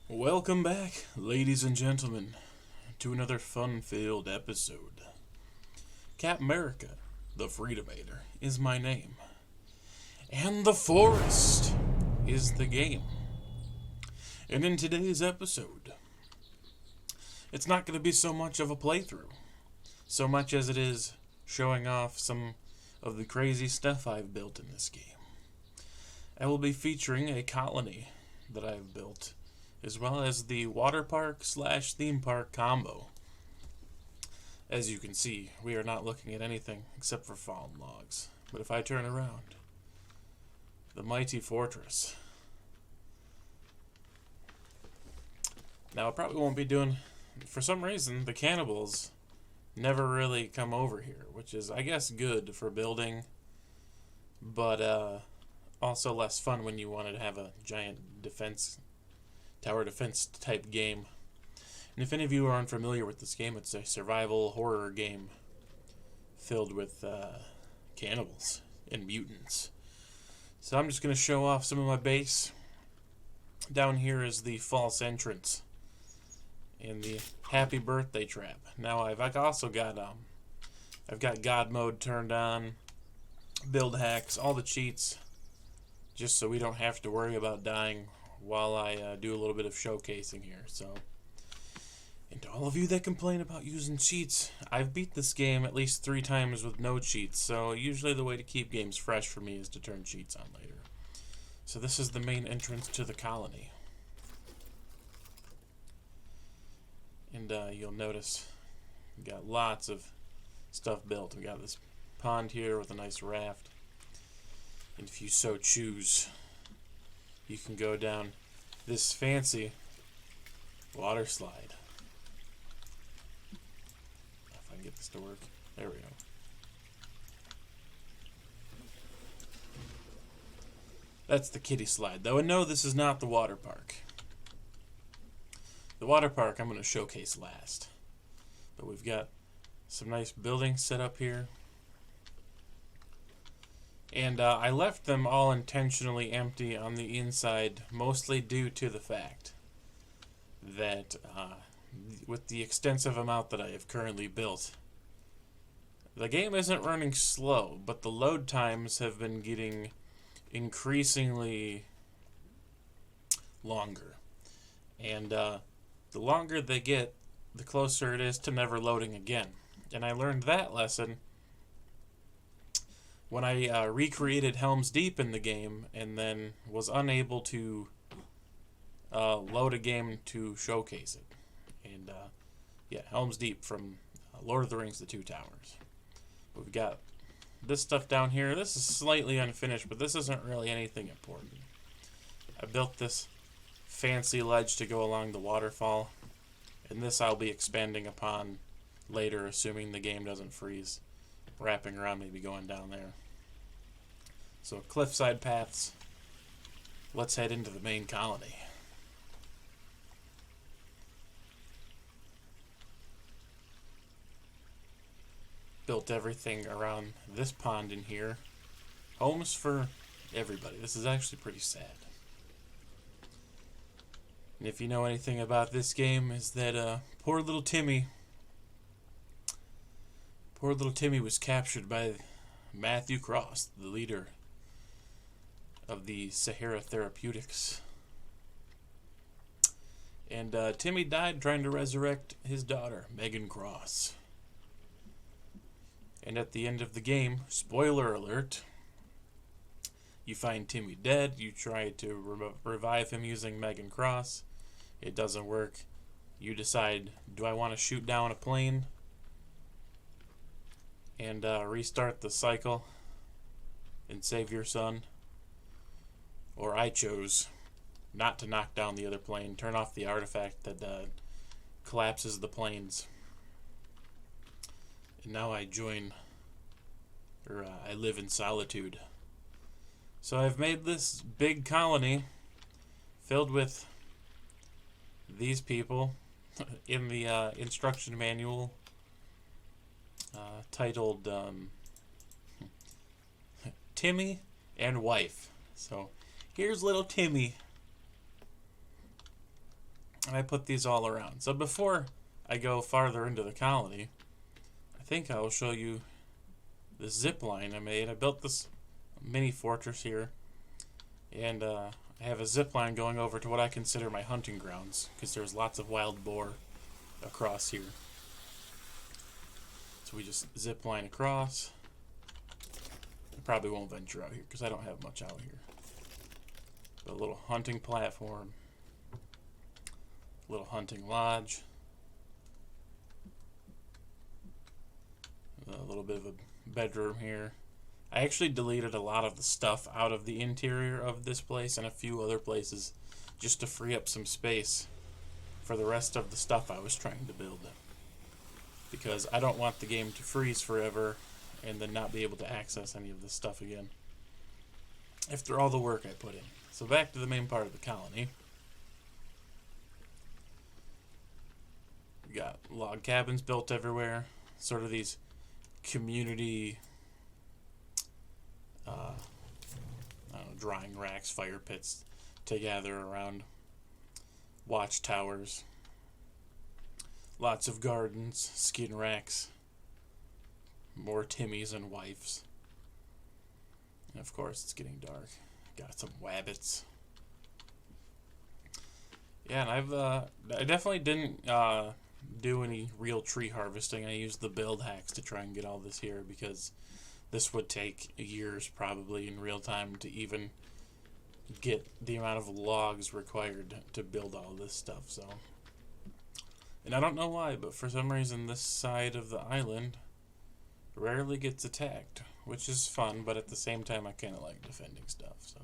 Welcome back, ladies and gentlemen, to another fun-filled episode. Cap America, the Freedomator, is my name. And the forest is the game. And in today's episode, it's not going to be so much of a playthrough, so much as it is showing off some of the crazy stuff I've built in this game. I will be featuring a colony that I've built, as well as the water park / theme park combo. As you can see, we are not looking at anything except for fallen logs. But if I turn around, the mighty fortress. Now I probably won't be doing, for some reason, the cannibals never really come over here, which is, I guess, good for building, but also less fun when you wanted to have a giant tower defense type game. And if any of you are unfamiliar with this game, it's a survival horror game filled with cannibals and mutants. So I'm just going to show off some of my base. Down here is the false entrance and the happy birthday trap. Now I've also got I've got God mode turned on, build hacks, all the cheats, just so we don't have to worry about dying while I do a little bit of showcasing here. So, and to all of you that complain about using cheats, I've beat this game at least 3 times with no cheats, so usually the way to keep games fresh for me is to turn cheats on later. So this is the main entrance to the colony. And you'll notice we got lots of stuff built. We got this pond here with a nice raft. And if you so choose, you can go down this fancy water slide. If I can get this to work. There we go. That's the kiddie slide, though. And no, this is not the water park. The water park I'm going to showcase last. But we've got some nice buildings set up here. And I left them all intentionally empty on the inside, mostly due to the fact that with the extensive amount that I have currently built, the game isn't running slow, but the load times have been getting increasingly longer. And the longer they get, the closer it is to never loading again. And I learned that lesson when I recreated Helm's Deep in the game and then was unable to load a game to showcase it. And yeah, Helm's Deep from Lord of the Rings: The Two Towers. We've got this stuff down here. This is slightly unfinished, but this isn't really anything important. I built this fancy ledge to go along the waterfall, and this I'll be expanding upon later, assuming the game doesn't freeze, wrapping around, maybe going down there. So cliffside paths. Let's head into the main colony. Built everything around this pond in here. Homes for everybody. This is actually pretty sad. And if you know anything about this game, is that poor little Timmy was captured by Matthew Cross, the leader of the Sahara Therapeutics. And Timmy died trying to resurrect his daughter, Megan Cross. And at the end of the game, spoiler alert, you find Timmy dead. You try to revive him using Megan Cross. It doesn't work. You decide, do I want to shoot down a plane and restart the cycle and save your son? Or I chose not to knock down the other plane, turn off the artifact that collapses the planes. And now I live in solitude. So I've made this big colony filled with these people in the instruction manual titled Timmy and Wife. So here's little Timmy And I put these all around. So before I go farther into the colony, I think I will show you the zip line I made. I built this mini fortress here, and I have a zip line going over to what I consider my hunting grounds, because there's lots of wild boar across here. So we just zip line across. I probably won't venture out here because I don't have much out here. But a little hunting platform, little hunting lodge, a little bit of a bedroom here. I actually deleted a lot of the stuff out of the interior of this place and a few other places just to free up some space for the rest of the stuff I was trying to build. Because I don't want the game to freeze forever and then not be able to access any of this stuff again after all the work I put in. So back to the main part of the colony. We got log cabins built everywhere, sort of these community I don't know, drying racks, fire pits to gather around, watchtowers, lots of gardens, skin racks, more Timmies and wifes, and of course it's getting dark. Got some wabbits. Yeah, and I definitely didn't do any real tree harvesting. I used the build hacks to try and get all this here because this would take years probably in real time to even get the amount of logs required to build all this stuff. So, and I don't know why, but for some reason this side of the island rarely gets attacked, which is fun, but at the same time I kind of like defending stuff. So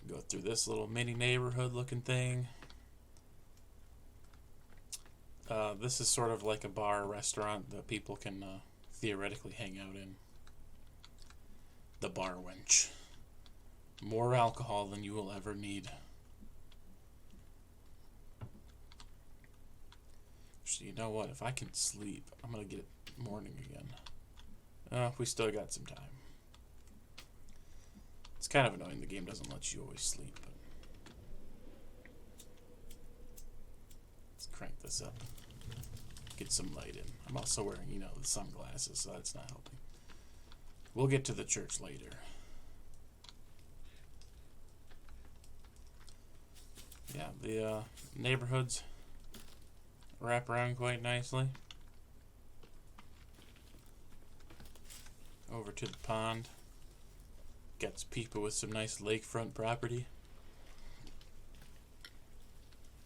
go through this little mini neighborhood looking thing. This is sort of like a bar or restaurant that people can theoretically hang out in. The bar wench. More alcohol than you will ever need. Actually, you know what? If I can sleep, I'm going to get it morning again. We still got some time. It's kind of annoying the game doesn't let you always sleep. But let's crank this up. Get some light in. I'm also wearing, the sunglasses, so that's not helping. We'll get to the church later. Yeah, the neighborhoods wrap around quite nicely. Over to the pond. Gets people with some nice lakefront property.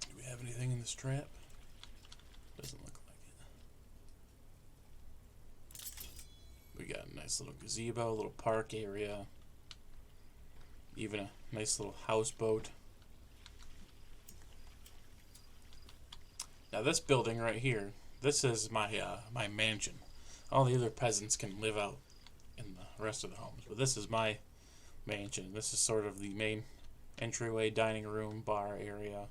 Do we have anything in this trap? Doesn't look like it. We got a nice little gazebo, a little park area. Even a nice little houseboat. Now this building right here, this is my my mansion. All the other peasants can live out in the rest of the homes, but this is my mansion. This is sort of the main entryway, dining room, bar area.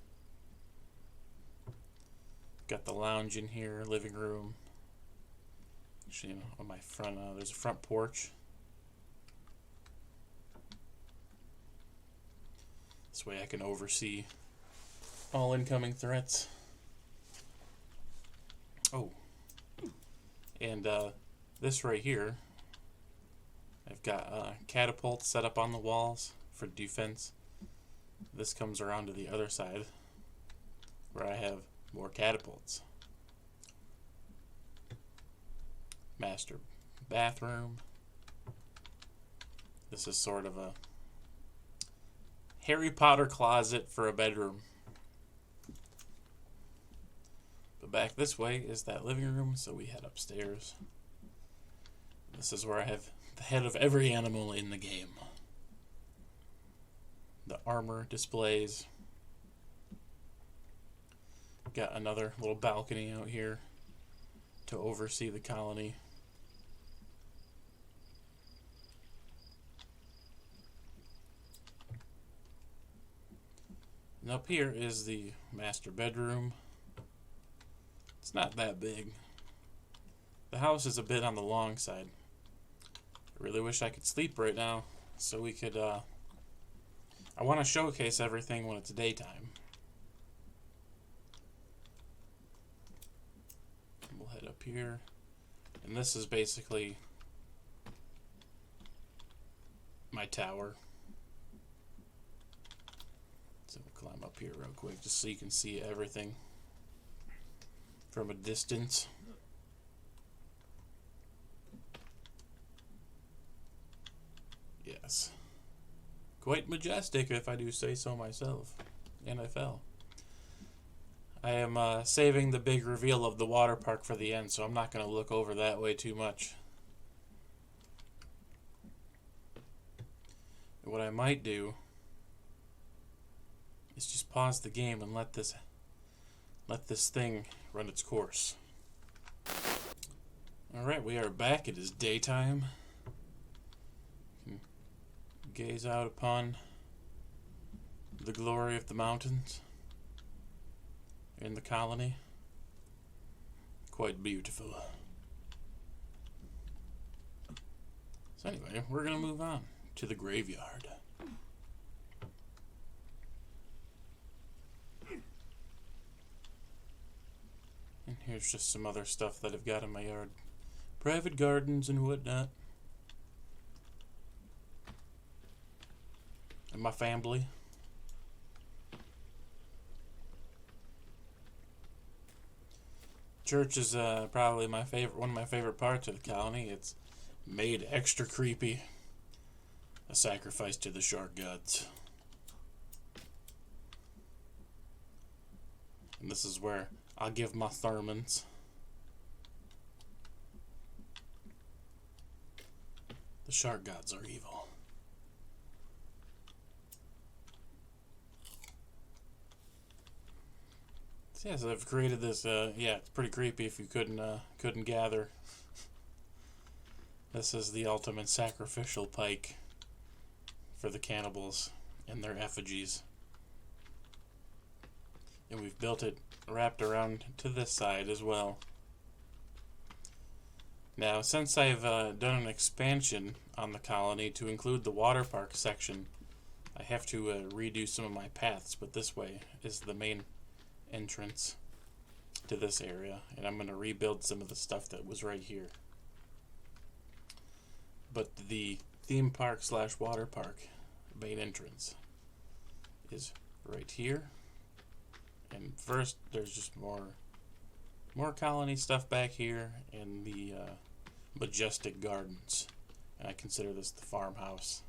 Got the lounge in here, living room. Actually, on my front, there's a front porch. This way I can oversee all incoming threats. Oh, and this right here, I've got catapults set up on the walls for defense. This comes around to the other side where I have more catapults. Master bathroom. This is sort of a Harry Potter closet for a bedroom. But back this way is that living room, so we head upstairs. This is where I have the head of every animal in the game. The armor displays. Got another little balcony out here to oversee the colony. And up here is the master bedroom. It's not that big. The house is a bit on the long side. I really wish I could sleep right now so we could I want to showcase everything when it's daytime. up here. And this is basically my tower. So we'll climb up here real quick just so you can see everything from a distance. Yes. Quite majestic, if I do say so myself. And I fell. I am saving the big reveal of the water park for the end, so I'm not going to look over that way too much. What I might do is just pause the game and let this thing run its course. Alright, we are back. It is daytime. Gaze out upon the glory of the mountains in the colony. Quite beautiful. So anyway, we're going to move on to the graveyard. And here's just some other stuff that I've got in my yard. Private gardens and whatnot. And my family. Church is probably one of my favorite parts of the colony. It's made extra creepy. A sacrifice to the shark gods. And this is where I'll give my sermons. The shark gods are evil. Yeah, so I've created this, yeah, it's pretty creepy if you couldn't gather. This is the ultimate sacrificial pike for the cannibals and their effigies. And we've built it wrapped around to this side as well. Now, since I've done an expansion on the colony to include the water park section, I have to redo some of my paths, but this way is the main entrance to this area, and I'm going to rebuild some of the stuff that was right here. But the theme park / water park main entrance is right here, and first there's just more colony stuff back here and the majestic gardens, and I consider this the farmhouse.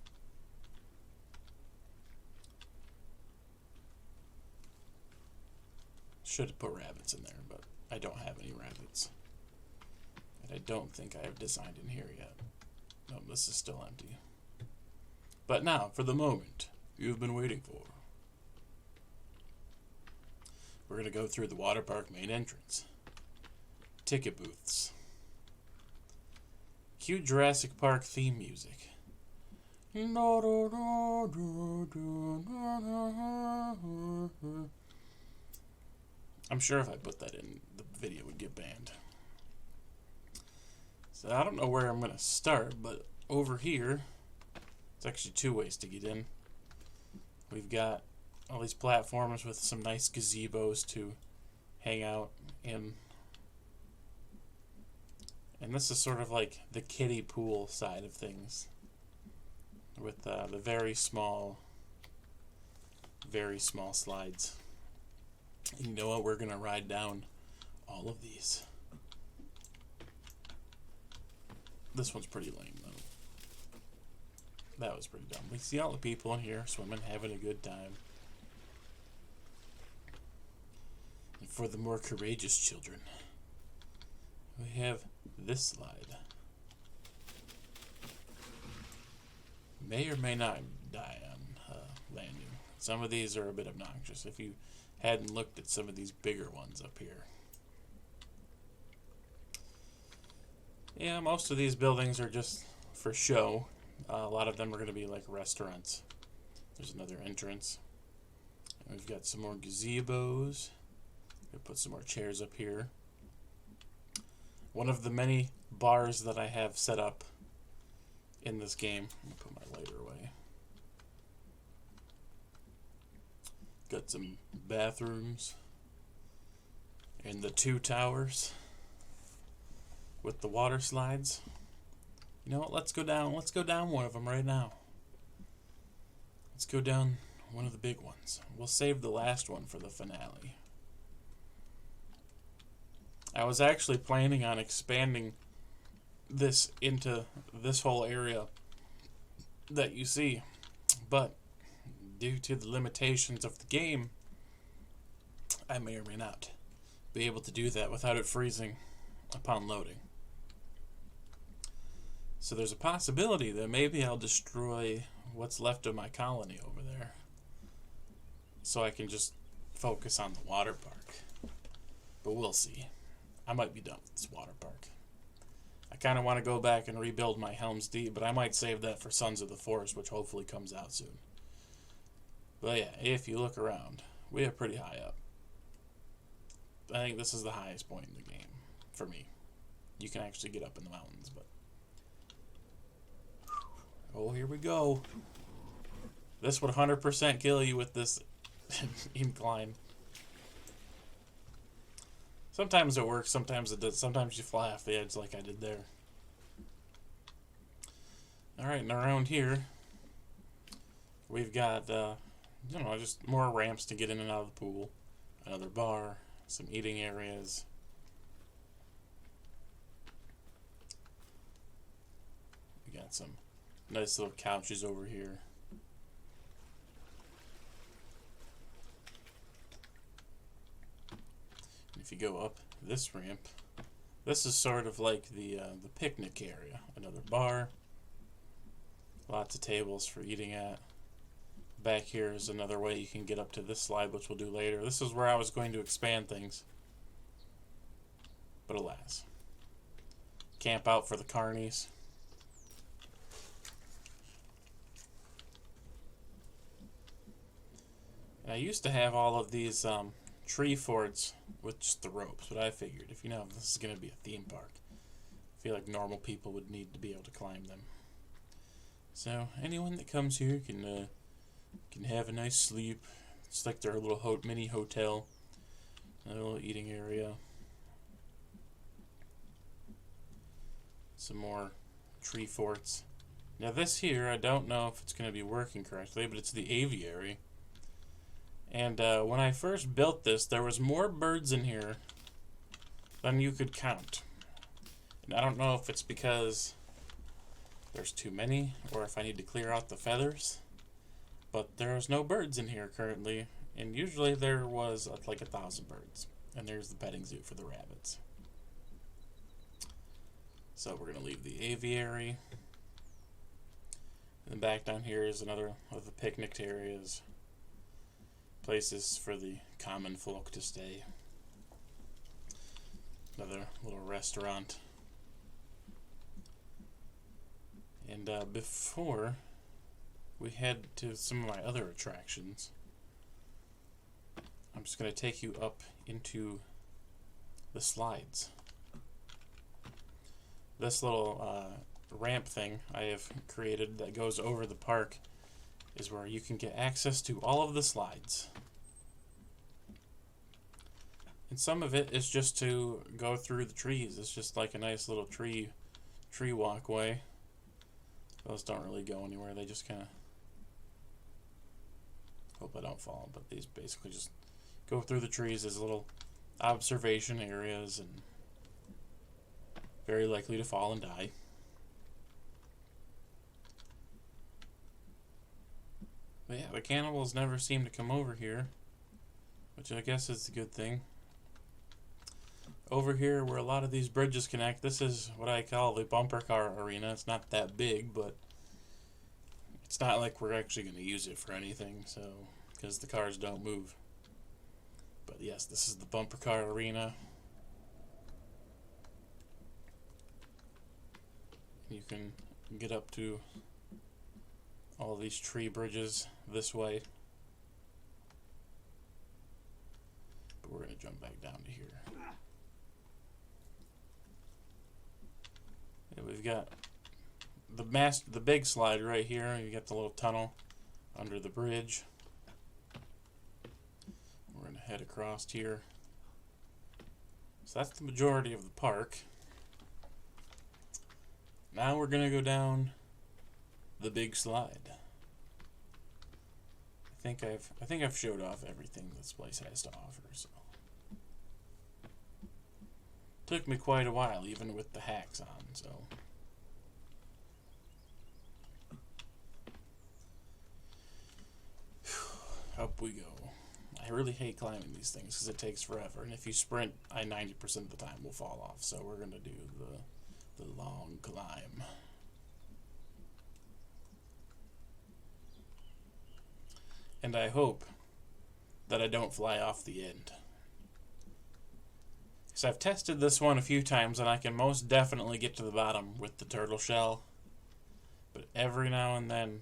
Should have put rabbits in there, but I don't have any rabbits. And I don't think I have designed in here yet. No, this is still empty. But now, for the moment you've been waiting for. We're going to go through the water park main entrance. Ticket booths. Cue Jurassic Park theme music. I'm sure if I put that in, the video would get banned. So I don't know where I'm going to start, but over here, it's actually two ways to get in. We've got all these platforms with some nice gazebos to hang out in. And this is sort of like the kiddie pool side of things, with the very small slides. And you know what? We're going to ride down all of these. This one's pretty lame, though. That was pretty dumb. We see all the people in here swimming, having a good time. And for the more courageous children, we have this slide. May or may not die on landing. Some of these are a bit obnoxious if you hadn't looked at some of these bigger ones up here. Yeah, most of these buildings are just for show. A lot of them are going to be like restaurants. There's another entrance. And we've got some more gazebos. We'll put some more chairs up here. One of the many bars that I have set up in this game. I'm going to put my lighter away. Got some bathrooms and the two towers. with the water slides. You know what? Let's go down. Let's go down one of them right now. Let's go down one of the big ones. We'll save the last one for the finale. I was actually planning on expanding this into this whole area that you see, but due to the limitations of the game, I may or may not be able to do that without it freezing upon loading. So there's a possibility that maybe I'll destroy what's left of my colony over there, so I can just focus on the water park. But we'll see. I might be done with this water park. I kind of want to go back and rebuild my Helm's Deep, but I might save that for Sons of the Forest, which hopefully comes out soon. But yeah, if you look around, we are pretty high up. I think this is the highest point in the game, for me. You can actually get up in the mountains, but... Oh, here we go. This would 100% kill you with this incline. Sometimes it works, sometimes it does. Sometimes you fly off the edge like I did there. Alright, and around here, we've got, just more ramps to get in and out of the pool. Another bar, some eating areas. We got some nice little couches over here. If you go up this ramp, this is sort of like the picnic area. Another bar, lots of tables for eating at. Back here is another way you can get up to this slide, which we'll do later. This is where I was going to expand things, but alas. Camp out for the carnies. And I used to have all of these tree forts with just the ropes, but I figured if this is going to be a theme park, I feel like normal people would need to be able to climb them. So anyone that comes here can have a nice sleep. It's like their little mini hotel, a little eating area, some more tree forts. Now this here, I don't know if it's going to be working correctly, but it's the aviary. And when I first built this, there was more birds in here than you could count. And I don't know if it's because there's too many or if I need to clear out the feathers. But there's no birds in here currently. And usually there was like 1,000 birds. And there's the petting zoo for the rabbits. So we're going to leave the aviary. And then back down here is another of the picnic areas. Places for the common folk to stay. Another little restaurant. And before we head to some of my other attractions, I'm just going to take you up into the slides. This little ramp thing I have created that goes over the park is where you can get access to all of the slides. And some of it is just to go through the trees. It's just like a nice little tree walkway. Those don't really go anywhere. They just kind of, hope I don't fall, but these basically just go through the trees as little observation areas and very likely to fall and die. But yeah, the cannibals never seem to come over here, which I guess is a good thing. Over here where a lot of these bridges connect, this is what I call the bumper car arena. It's not that big, but it's not like we're actually going to use it for anything, so because the cars don't move. But yes, this is the bumper car arena. You can get up to all these tree bridges this way. But we're going to jump back down to here. And we've got the big slide right here. You got the little tunnel under the bridge. We're going to head across here. So that's the majority of the park. now we're gonna go down the big slide. I think I've showed off everything this place has to offer, so took me quite a while even with the hacks on, so up we go. I really hate climbing these things because it takes forever, and if you sprint, I 90% of the time will fall off, so we're gonna do the long climb. And I hope that I don't fly off the end. Because I've tested this one a few times and I can most definitely get to the bottom with the turtle shell. But every now and then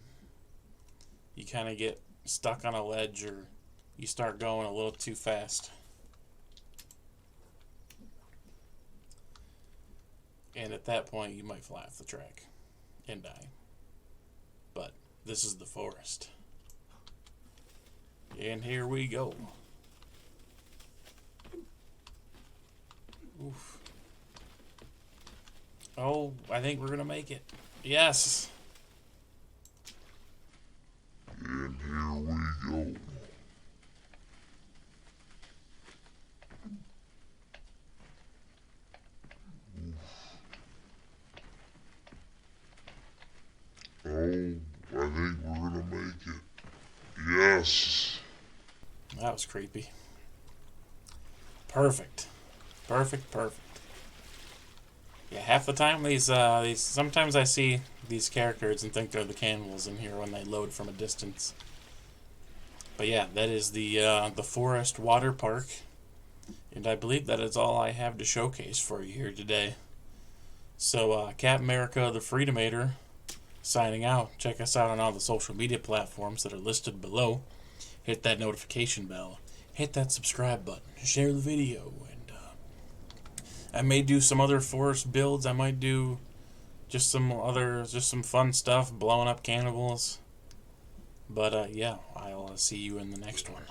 you kind of get stuck on a ledge or you start going a little too fast. And at that point you might fly off the track and die. But this is the forest. And here we go. Oof. Oh, I think we're gonna make it. Yes. And here we go. Oh, I think we're gonna make it. Yes. That was creepy. Perfect. Perfect. Yeah, half the time these sometimes I see these characters and think they're the cannibals in here when they load from a distance. But yeah, that is the Forest Water Park, and I believe that is all I have to showcase for you here today. So Captain America, the Freedomator, signing out. Check us out on all the social media platforms that are listed below. Hit that notification bell. Hit that subscribe button. Share the video. And I may do some other forest builds. I might do just some fun stuff, blowing up cannibals. But yeah, I'll see you in the next one.